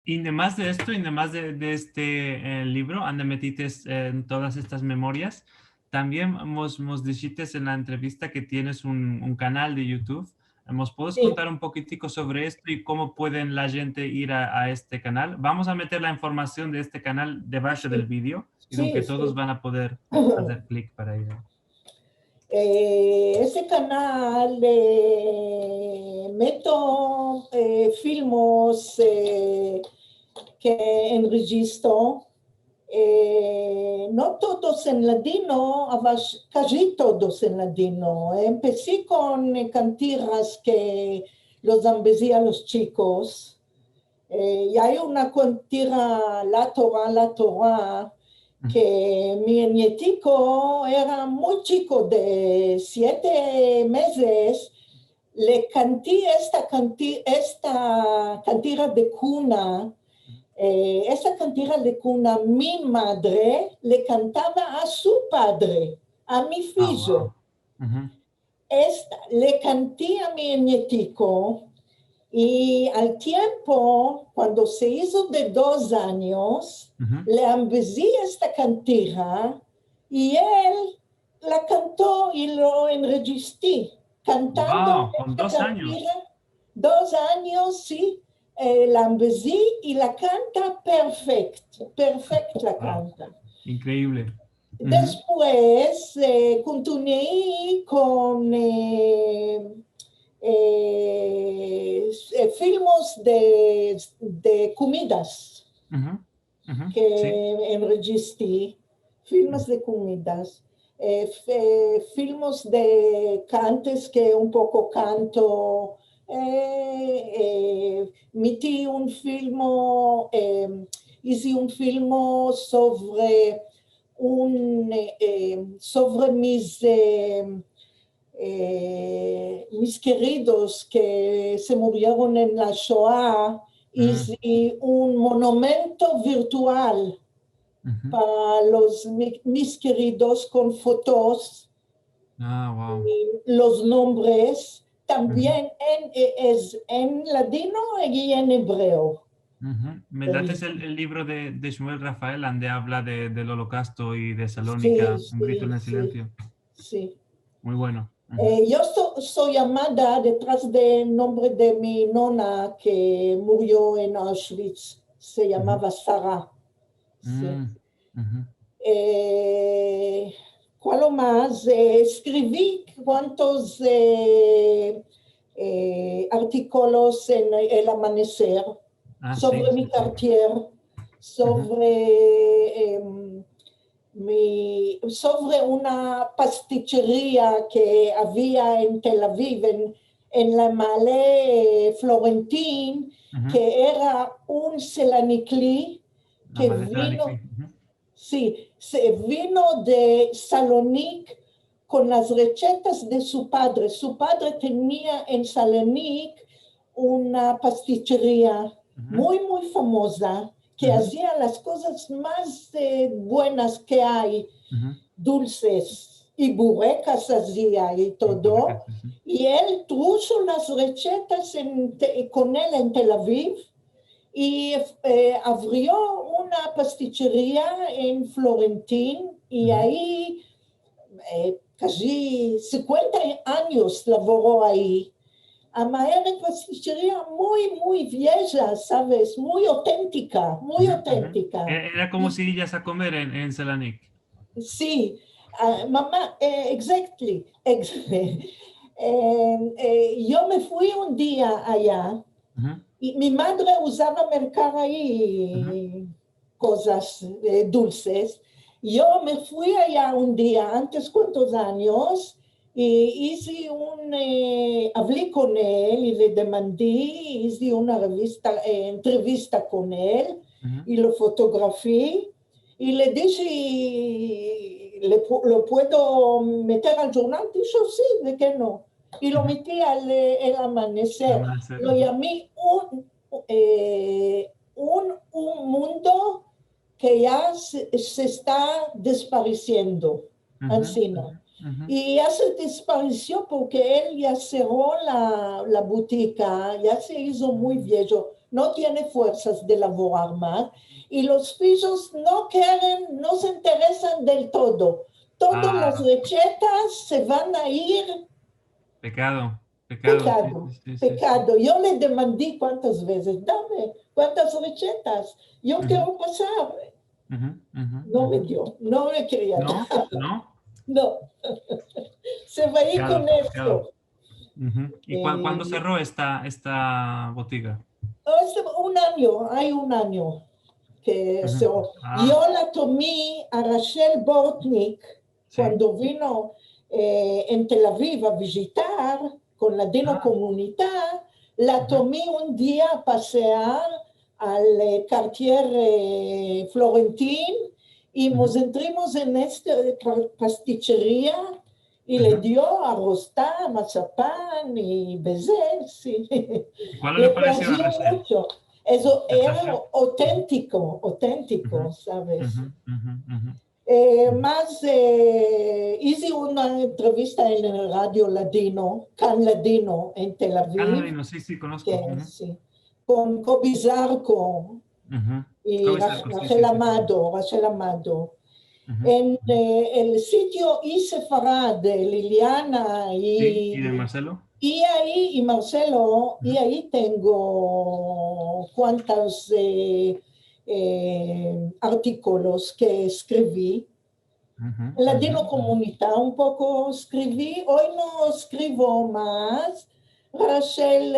Y además de esto, y además de este libro, donde metes todas estas memorias, también nos dijiste en la entrevista que tienes un canal de YouTube. ¿Nos puedes Sí, contar un poquitico sobre esto y cómo pueden la gente ir a este canal? Vamos a meter la información de este canal debajo del sí, vídeo y con que sí, todos sí. van a poder hacer clic para ir. Ese canal meto filmos que enregistro, no todos en ladino, casi todos en ladino. Empecé con cantiras que los ambecé a los chicos. Y hay una cantira, la Torah, que mi nietico era muy chico, de 7 meses, le canté esta cantera de cuna. Esa cantera de cuna, mi madre le cantaba a su padre, a mi Ah, figlio. wow. Ujú, Le canté a mi nietico y al tiempo, cuando se hizo de 2 años, ujú. le envié esta cantera y él la cantó y lo enregistré. Cantando Wow, con esta 2 años. cantera, 2 años, sí, la envié y la canta perfecto, perfecto la Wow, canta. increíble. Ujú. Después continué con filmos de comidas Ujú, ujú, que sí. enregistré, filmes de comidas, filmos de cantes que un poco canto, metí un filmo, hice un filmo sobre mis queridos que se murieron en la Shoah, Mm, hice un monumento virtual ujú. para mis queridos con fotos, Ah, wow. los nombres, Ujú, también es en ladino y en hebreo. ujú. ¿Me dates el libro de Shmuel Rafael, donde habla del Holocausto y de Sí, Salónica, Un grito en sí, el sí, silencio? sí. Muy bueno. Ujú, Yo soy llamada detrás del nombre de mi nona que murió en Auschwitz. Se ujú, llamaba Sara. Sí. mm, ujú. Eh, ¿Cuál más? Escribí cuantos artículos en El Amanecer Ah, sí, sobre sí, mi sí. cartier, Ujú, sobre sobre una pasticcería que había en Tel Aviv, en la Malé Florentín, ujú. que era un Selanikli La que maleta de Anikli. vino, Ujú. sí, se vino de Salonic con las recetas de su padre. Su padre tenía en Salonic una pasticcería Ujú, muy, muy famosa que ujú, hacía las cosas más buenas que hay, ujú. dulces y burrecas hacía y Y por acá, todo. sí, sí. Y él puso las recetas con él en Tel Aviv y abrió una pasticcería en Florentín y Ujú. ahí casi 50 años laboró ahí. Ama era pasticcería muy, muy vieja, ¿sabes? Muy auténtica, muy Ujú, ujú. auténtica. Era como Y si irías a comer en Selanik. sí, mamá, exactly. Yo me fui un día allá Ujú, y mi madre usaba mercar ujú, ahí cosas dulces. Yo me fui allá un día, antes cuántos años, y hablé con él y le demandé, hice una entrevista con él ujú. y lo fotografié y le dije lo puedo meter al jornal, dijo sí, ¿de qué no? Y lo metí al amanecer. Lo llamé un mundo que ya se está desapareciendo, Ancina. Y ya se desapareció porque él ya cerró la botica, ya se hizo muy viejo, no tiene fuerzas de laborar más, y los hijos no quieren, no se interesan del todo. Todas las recetas se van a ir. Pecado. Pecado. Yo le demandé cuántas veces, dame, cuántas recetas, yo quiero pasar. No me dio, no me quería dar. No. Se va a ir con esto. ¿Y cuándo cerró esta botiga? Hay un año que cerró. Yo la tomé a Rachel Bortnik cuando vino en Tel Aviv a visitar con la Dino Comunità. La tomé un día a pasear al Cartier Florentín y nos entramos en esta pasticcería y le dio arrostá, mazapán y bezel. Sí. ¿Cuál le pareció a Rachel? Mucho. Eso era auténtico, ¿sabes? Más hice una entrevista en el radio ladino, Can Ladino, en Tel Aviv. Can Ladino, sí, conozco. Sí, con Kobi Zarko y Rachel Amado. En el sitio Isefarad de Liliana y de Marcelo. Y Marcelo, y ahí tengo cuantos artículos que escribí. La Dino Comunità un poco escribí, hoy no escribo más. Rachel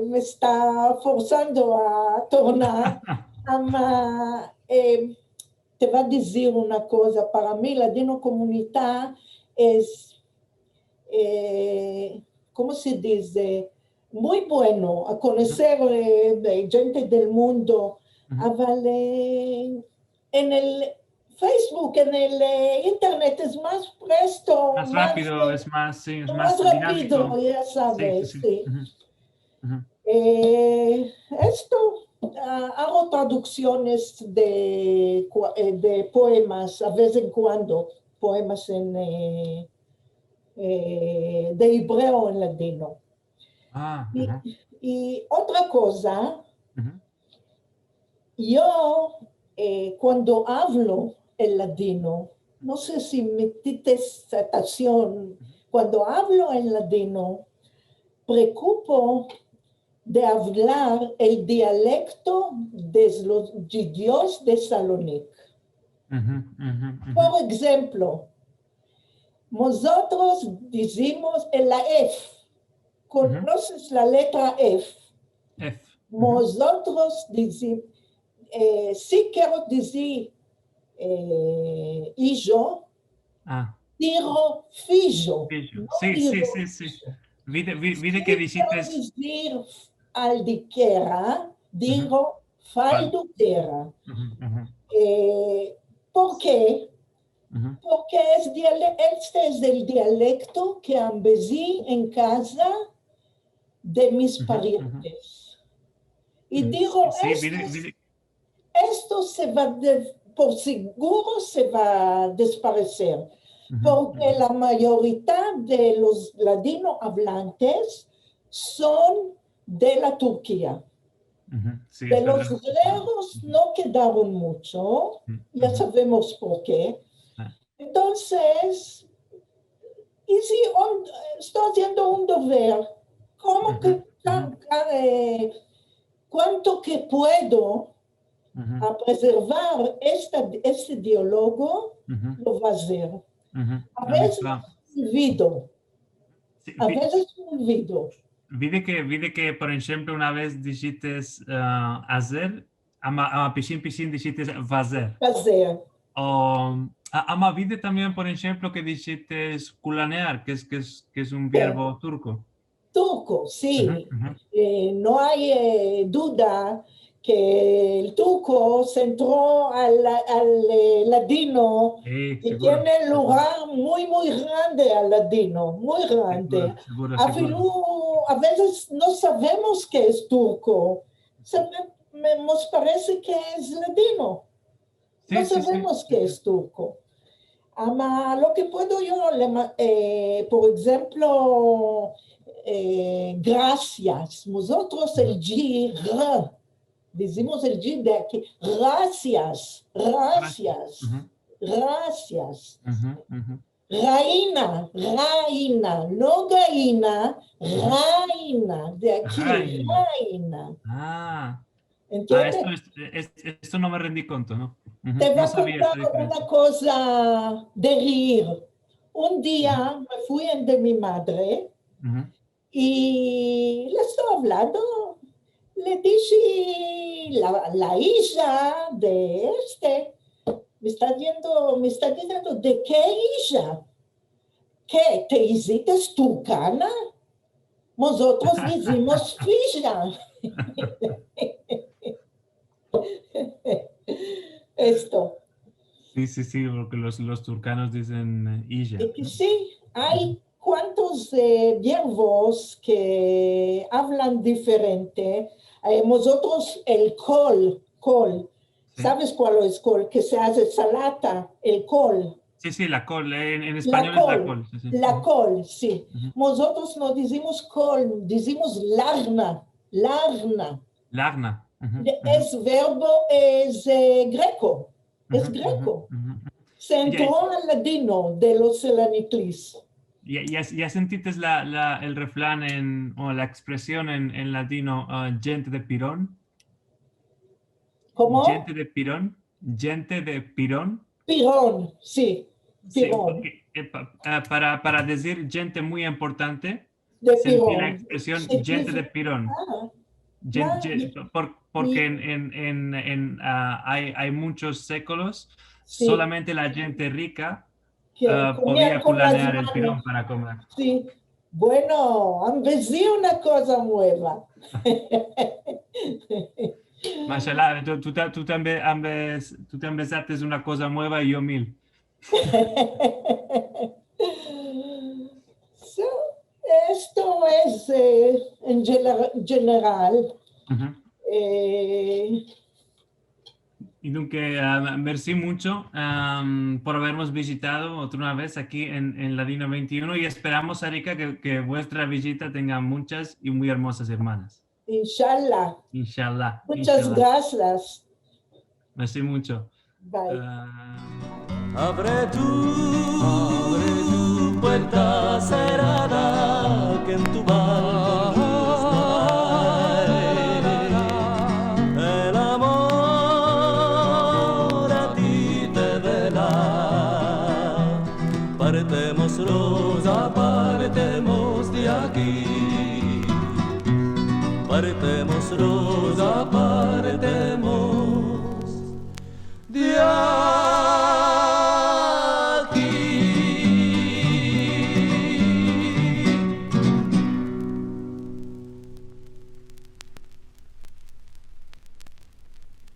me está forzando a tornar. Te va a decir una cosa, para mí la Dino Comunità es, ¿cómo se dice? Muy bueno a conocer gente del mundo. En el Facebook, en el Internet es más presto. Más rápido, es más rápido, dinámico. ya sabes. Sí. Esto, hago traducciones de poemas, a vez en cuando, poemas de hebreo en ladino. Y otra cosa, yo cuando hablo en ladino, no sé si metiste atención, cuando hablo en ladino, preocupo de hablar el dialecto de los judíos de Salónica. Por ejemplo, nosotros decimos la F. ¿Conoces la letra F? Nosotros decimos, si quiero decir hijo, digo fijo. Sí. Vide que dijiste... decir aldiquera, digo falduquera. ¿Por qué? Porque este es el dialecto que ambesí en casa de mis parientes. Y digo, esto se va, por seguro se va a desaparecer, porque la mayoría de los ladino hablantes son de la Turquía. De los griegos no quedaron mucho, ya sabemos por qué. Entonces, y si estoy haciendo un deber, ¿cómo que cuánto que puedo a preservar este diálogo, lo va a hacer? A veces olvido. A veces olvido. Vide que, por ejemplo, una vez dijiste hacer, a piscin dijiste fazer. Ama vide también, por ejemplo, que dijiste culanear, que es un verbo turco. Turco, sí. No hay duda que el turco se entró al ladino Sí, y seguro. tiene lugar muy, muy grande al ladino, muy grande. Seguro, seguro. A veces no sabemos que es turco, nos parece que es ladino, no Sí, sí, sí. sabemos que es turco. Lo que puedo yo, por ejemplo, gracias, nosotros el G, decimos el G de aquí, gracias, gracias, Ujú, gracias. ujú, ujú. Raina, raina, no gaina, raina, de aquí, Raina. raina. Ah, esto, ¿Entiendes? esto no me rendí cuenta, ¿no? Te Ujú, voy no a sabía contar esta una diferencia. cosa de reír. Un Ujú, día me fui de mi madre ujú. y le estoy hablando, le dije, la hija de me está diciendo, ¿de qué hija? ¿Qué? ¿Te hiciste turcana? Nosotros decimos fija. Esto. Sí, sí, sí, porque los turcanos dicen Y Illa, que ¿no? sí, Ujú. hay cuantos verbos que hablan diferente. Nosotros el col, Sí, ¿sabes cuál es col? Que se hace salata, el col. sí, sí, la col, en español es col, sí, sí. La Ujú, col, sí. ujú. Nosotros no decimos col, decimos larna, larna. Lagna. Ujú, ujú, Es verbo, greco, ujú, es ujú, greco. ujú. Se Ya, entró al ladino de los selaniclis. ya sentiste el refrán o la expresión en latino, gente de pirón, gente ¿Cómo? de pirón, gente de pirón. Pirón, sí, Sí, pirón, porque para decir gente muy importante, de sentí la pirón. expresión gente de Significa, pirón. ya, Porque hay muchos séculos, sí, solamente la gente rica que comía podía con las planear el pirón manos, para comer. sí. Bueno, han visto una cosa nueva. Mashallah, tú también sabes una cosa nueva y yo mil. So, esto es en general. Ujú. eh, Y nunca, merci mucho por habernos visitado otra vez aquí en Ladino 21 y esperamos, Arika, que vuestra visita tenga muchas y muy hermosas hermanas. Inshallah. Inshallah, Muchas inshallah. gracias. Merci mucho. Bye. Abre tu puerta cerrada que en tu balcón está. El amor a ti te vela. Partemos rosa, partemos de aquí. Partemos rosa, partemos de aquí.